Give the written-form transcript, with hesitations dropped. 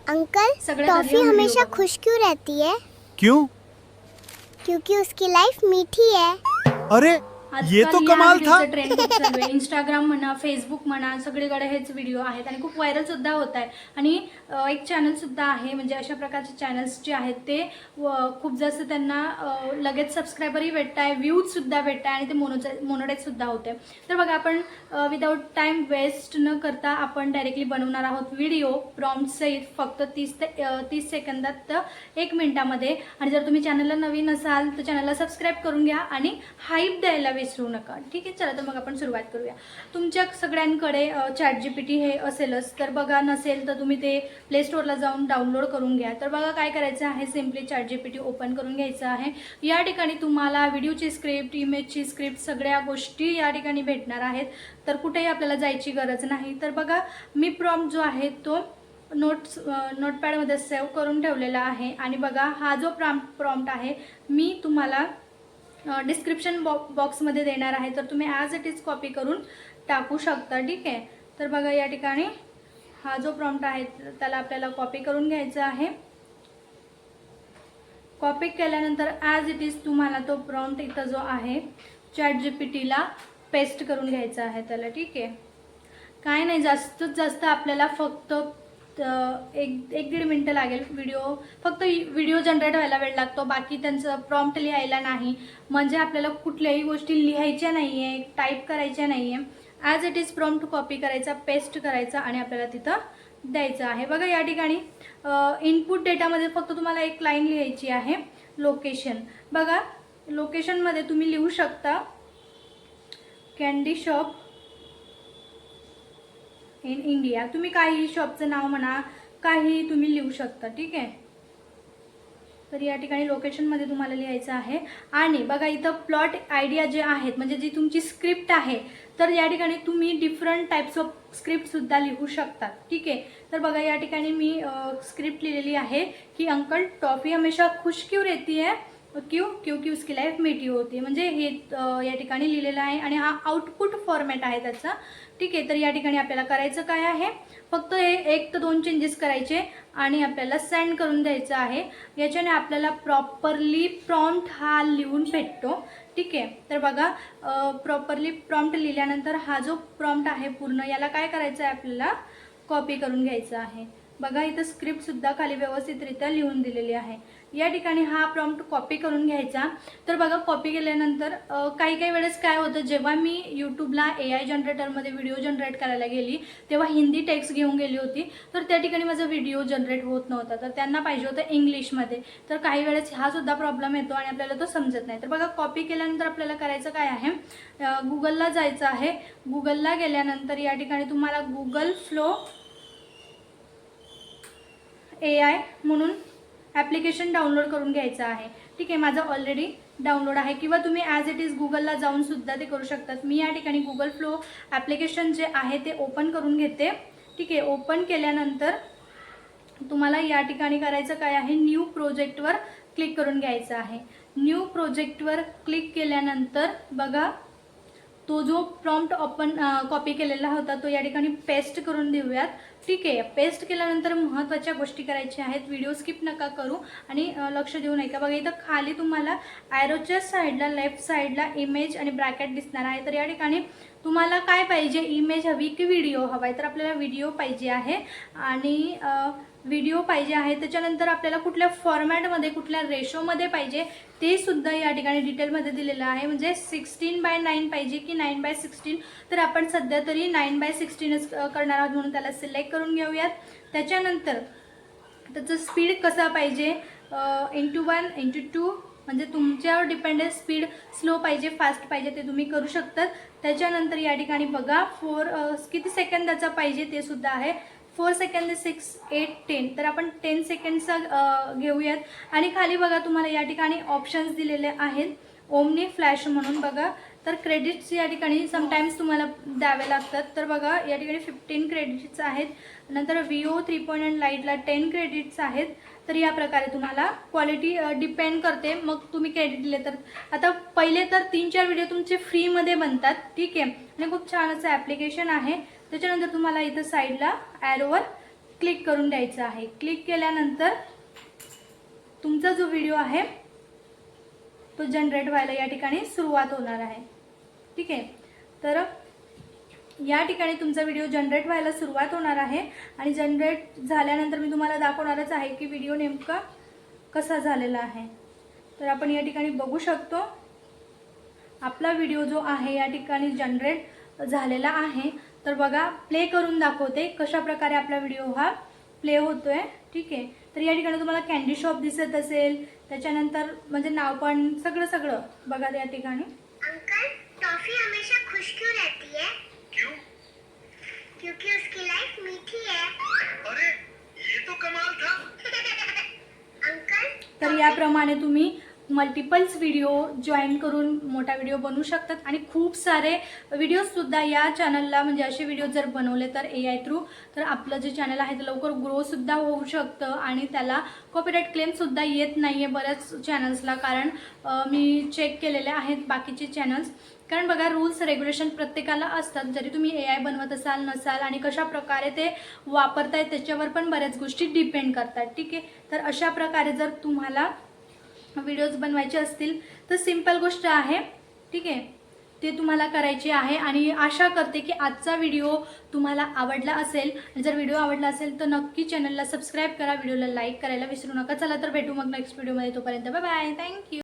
Uncle, सगळ्यात आधी toffee हम हमेशा वीडियो खुश क्यों रहती है? क्यों? क्योंकि उसकी लाइफ मीठी है। अरे ये तो आजकाल या कमाल था। व्हिडिओचं ट्रेंड खूप चालू आहे. इंस्टाग्राम म्हणा, फेसबुक म्हणा, सगळीकडे हेच व्हिडिओ आहेत आणि खूप व्हायरल सुद्धा होत आहे. आणि एक चॅनल सुद्धा आहे, म्हणजे अशा प्रकारचे चॅनल्स जे आहेत ते खूप जास्त त्यांना लगेच सबस्क्रायबरही भेटत आहे, व्ह्यूज सुद्धा भेटत आहे आणि ते मोनोटाईज सुद्धा होते. तर बघा, आपण विदाऊट टाईम वेस्ट न करता आपण डायरेक्टली बनवणार आहोत व्हिडिओ प्रॉम्प्ट सहित, फक्त 30 सेकंदात 1 मिनिटामध्ये. आणि जर तुम्ही चॅनलला नवीन असाल तर चॅनलला सबस्क्राईब करून घ्या आणि हाईप द्यायला विसरू नका. ठीक आहे, चला तर मग आपण सुरुवात करूया. तुमच्या सगळ्यांकडे ChatGPT हे असेलच, तर बघा नसेल तर तुम्ही ते प्ले स्टोअरला जाऊन डाउनलोड करून घ्या. तर बघा काय करायचं आहे, सिम्पली ChatGPT ओपन करून घ्यायचं आहे. या ठिकाणी तुम्हाला व्हिडिओची स्क्रिप्ट, इमेजची स्क्रिप्ट, सगळ्या गोष्टी या ठिकाणी भेटणार आहेत. तर कुठेही आपल्याला जायची गरज नाही. तर बघा, मी प्रॉम्प्ट जो आहे तो नोटपॅडमध्ये सेव्ह करून ठेवलेला आहे. आणि बघा, हा जो प्रॉम्प्ट आहे मी तुम्हाला डिस्क्रिप्शन बॉक्समध्ये देणार आहे, तर तुम्ही ॲज इट इज कॉपी करून टाकू शकता. ठीक आहे, तर बघा या ठिकाणी हा जो प्रॉम्प्ट आहे त्याला आपल्याला कॉपी करून घ्यायचा आहे. कॉपी केल्यानंतर ॲज इट इज तुम्हाला तो प्रॉम्प्ट इथं जो आहे ChatGPTला पेस्ट करून घ्यायचा आहे त्याला. ठीक आहे, काय नाही, जास्तीत जास्त आपल्याला फक्त 1-1.5 मिनटं लागेल. फक्त व्हिडिओ जनरेट व्हायला वेळ लागतो, बाकी त्यांचं प्रॉम्प्ट लिहायला नाही. म्हणजे आपल्याला कुठल्याही गोष्टी लिहायच्या नाही आहे, टाईप करायच्या नाही आहे. As it is prompt copy करायचा, पेस्ट करायचा आणि आपल्याला तिथं द्यायचं आहे. बघा या ठिकाणी इनपुट डेटामध्ये फक्त तुम्हाला एक लाईन लिहायची आहे, लोकेशन. बघा, लोकेशनमध्ये तुम्ही लिहू शकता कॅन्डी शॉप इन इंडिया. तुम्ही काही शॉपचं नाव म्हणा, काही तुम्ही लिहू शकता. ठीक आहे, तर या ठिकाणी लोकेशनमध्ये तुम्हाला लिहायचं आहे. आणि बघा इथं प्लॉट आयडिया जे आहेत, म्हणजे जी तुमची स्क्रिप्ट आहे, तर या ठिकाणी तुम्ही डिफरंट टाईप्स ऑफ स्क्रिप्टसुद्धा लिहू शकतात. ठीक आहे, तर बघा या ठिकाणी मी स्क्रिप्ट लिहिलेली आहे की अंकल टॉफी हमेशा खुश क्यों रहती है, क्योंकि उसकी लाईफ मीठी होती. म्हणजे हे या ठिकाणी लिहिलेलं आहे आणि हा आउटपुट फॉर्मॅट आहे त्याचा. ठीक आहे, तर या ठिकाणी आपल्याला करायचं काय आहे, फक्त हे 1 ते 2 चेंजेस करायचे आणि आपल्याला सेंड करून द्यायचं आहे. याच्याने आपल्याला प्रॉपरली प्रॉम्प्ट हा लिहून भेटतो. ठीक आहे, तर बघा प्रॉपरली प्रॉम्प्ट लिहिल्यानंतर हा जो प्रॉम्प्ट आहे पूर्ण, याला काय करायचं आहे, आपल्याला कॉपी करून घ्यायचं आहे. बघा इथं स्क्रिप्टसुद्धा खाली व्यवस्थितरित्या लिहून दिलेली आहे. या ठिकाणी हा प्रॉम्प्ट कॉपी करून घ्यायचा. तर बघा कॉपी केल्यानंतर काही वेळेस काय होतं, जेव्हा मी यूट्यूबला AI जनरेटरमध्ये व्हिडिओ जनरेट करायला गेली तेव्हा हिंदी टेक्स्ट घेऊन गेली होती, तर त्या ठिकाणी माझा व्हिडिओ जनरेट होत नव्हता. तर त्यांना पाहिजे होतं इंग्लिशमध्ये. तर काही वेळेस हा सुद्धा प्रॉब्लेम येतो आणि आपल्याला तो समजत नाही. तर बघा कॉपी केल्यानंतर आपल्याला करायचं काय आहे, गुगलला जायचं आहे. गुगलला गेल्यानंतर या ठिकाणी तुम्हाला गुगल फ्लो AI म्हणून ॲप्लिकेशन डाउनलोड करून घ्यायचं आहे. ठीक आहे, माझं ऑलरेडी डाउनलोड आहे, किंवा तुम्ही ॲज इट इज गुगलला जाऊन सुद्धा ते करू शकतात. मी या ठिकाणी गुगल फ्लो ॲप्लिकेशन जे आहे ते ओपन करून घेते. ठीक आहे, ओपन केल्यानंतर तुम्हाला या ठिकाणी करायचं काय आहे, न्यू प्रोजेक्टवर क्लिक करून घ्यायचं आहे. न्यू प्रोजेक्टवर क्लिक केल्यानंतर बघा तो जो प्रॉम्प्ट आपण कॉपी केलेला होता तो या ठिकाणी पेस्ट करून देऊयात. ठीक आहे, पेस्ट केल्यानंतर महत्त्वाच्या गोष्टी करायच्या आहेत, व्हिडिओ स्किप नका करू आणि लक्ष देऊ नका. बघा इथं खाली तुम्हाला ॲरोच्या साईडला लेफ्ट साईडला इमेज आणि ब्रॅकेट दिसणार आहे. तर या ठिकाणी तुम्हाला काय पाहिजे, इमेज हवी की व्हिडिओ हवा आहे, तर आपल्याला व्हिडिओ पाहिजे आहे. आणि व्हिडिओ पाहिजे आहे, त्याच्यानंतर आपल्याला कुठल्या फॉर्मॅटमध्ये, कुठल्या रेशोमध्ये पाहिजे ते सुद्धा या ठिकाणी डिटेलमध्ये दिलेलं आहे. म्हणजे 16:9 पाहिजे की 9:16. तर आपण सध्या तरी 9:16च करणार आहोत, म्हणून त्याला सिलेक्ट करून घेऊयात. त्याच्यानंतर त्याचं स्पीड कसा पाहिजे, ×1 ×2, म्हणजे तुमच्यावर डिपेंडेंट. स्पीड स्लो पाहिजे, फास्ट पाहिजे ते तुम्ही करू शकतात. त्याच्यानंतर या ठिकाणी बघा किती सेकंदाचा पाहिजे ते सुद्धा आहे. 4 सेकंद, 6, 8, 10. तर आपण 10 सेकंडचा घेऊयात. आणि खाली बघा तुम्हाला या ठिकाणी ऑप्शन्स दिलेले आहेत, ओमनी फ्लॅश म्हणून. बघा तर क्रेडिट्स या ठिकाणी समटाईम्स तुम्हाला द्यावे लागतात. तर बघा या ठिकाणी 15 क्रेडिट्स आहेत. नंतर VO 3.9 लाईटला 10 क्रेडिट्स आहेत. तर या प्रकारे तुम्हाला क्वालिटी डिपेंड करते, मग तुम्ही क्रेडिट दिले तर. आता पहिले तर 3-4 व्हिडिओ तुमचे फ्रीमध्ये बनतात. ठीक आहे, आणि खूप छान असं ॲप्लिकेशन आहे. त्याच्यानंतर तुम्हाला इथं साईडला ॲरोवर क्लिक करून द्यायचं आहे. क्लिक केल्यानंतर तुमचा जो व्हिडिओ आहे तो जनरेट व्हायला या ठिकाणी सुरुवात होणार आहे. ठीक आहे, तर या ठिकाणी तुमचा व्हिडिओ जनरेट व्हायला सुरुवात होणार आहे आणि जनरेट झाल्यानंतर मी तुम्हाला दाखवणारच आहे की व्हिडिओ नेमका कसा झालेला आहे. तर आपण या ठिकाणी बघू शकतो आपला व्हिडिओ जो आहे या ठिकाणी जनरेट झालेला आहे. तर बघा, प्ले करून दाखवते कशा प्रकारे आपला व्हिडिओ हा प्ले होतोय. ठीक आहे, तर या ठिकाणी तुम्हाला कॅन्डी शॉप दिसत असेल, त्याच्यानंतर म्हणजे नाव पण सगळं बघा या ठिकाणी. अंकल, टॉफी हमेशा खुश क्यों रहती है? क्यों? क्योंकि उसकी लाइफ मीठी है. अरे ये तो कमाल था. अंकल, तर याप्रमाणे तुम्ही मल्टिपल्स व्हिडिओ जॉईन करून मोठा व्हिडिओ बनवू शकतात आणि खूप सारे व्हिडिओजसुद्धा या चॅनलला, म्हणजे असे व्हिडिओ जर बनवले तर AI थ्रू, तर आपलं जे चॅनल आहे ते लवकर ग्रोसुद्धा होऊ शकतं आणि त्याला कॉपीराईट क्लेमसुद्धा येत नाही आहे बऱ्याच चॅनल्सला. कारण मी चेक केलेले आहेत बाकीचे चॅनल्स. कारण बघा, रूल्स रेग्युलेशन प्रत्येकाला असतात, जरी तुम्ही AI बनवत असाल नसाल आणि कशा प्रकारे ते वापरताय त्याच्यावर पण बऱ्याच गोष्टी डिपेंड करतात. ठीक आहे, तर अशा प्रकारे जर तुम्हाला व्हिडिओज बनवायचे असतील तर सिंपल गोष्ट आहे. ठीक आहे, ते तुम्हाला करायचे आहे आणि आशा करते की आजचा व्हिडिओ तुम्हाला आवडला असेल. जर व्हिडिओ आवडला असेल तर नक्की चॅनलला सबस्क्राईब करा, व्हिडिओला लाईक करायला विसरू नका. चला तर भेटू मग नेक्स्ट व्हिडिओमध्ये. तोपर्यंत बाय बाय, थँक्यू.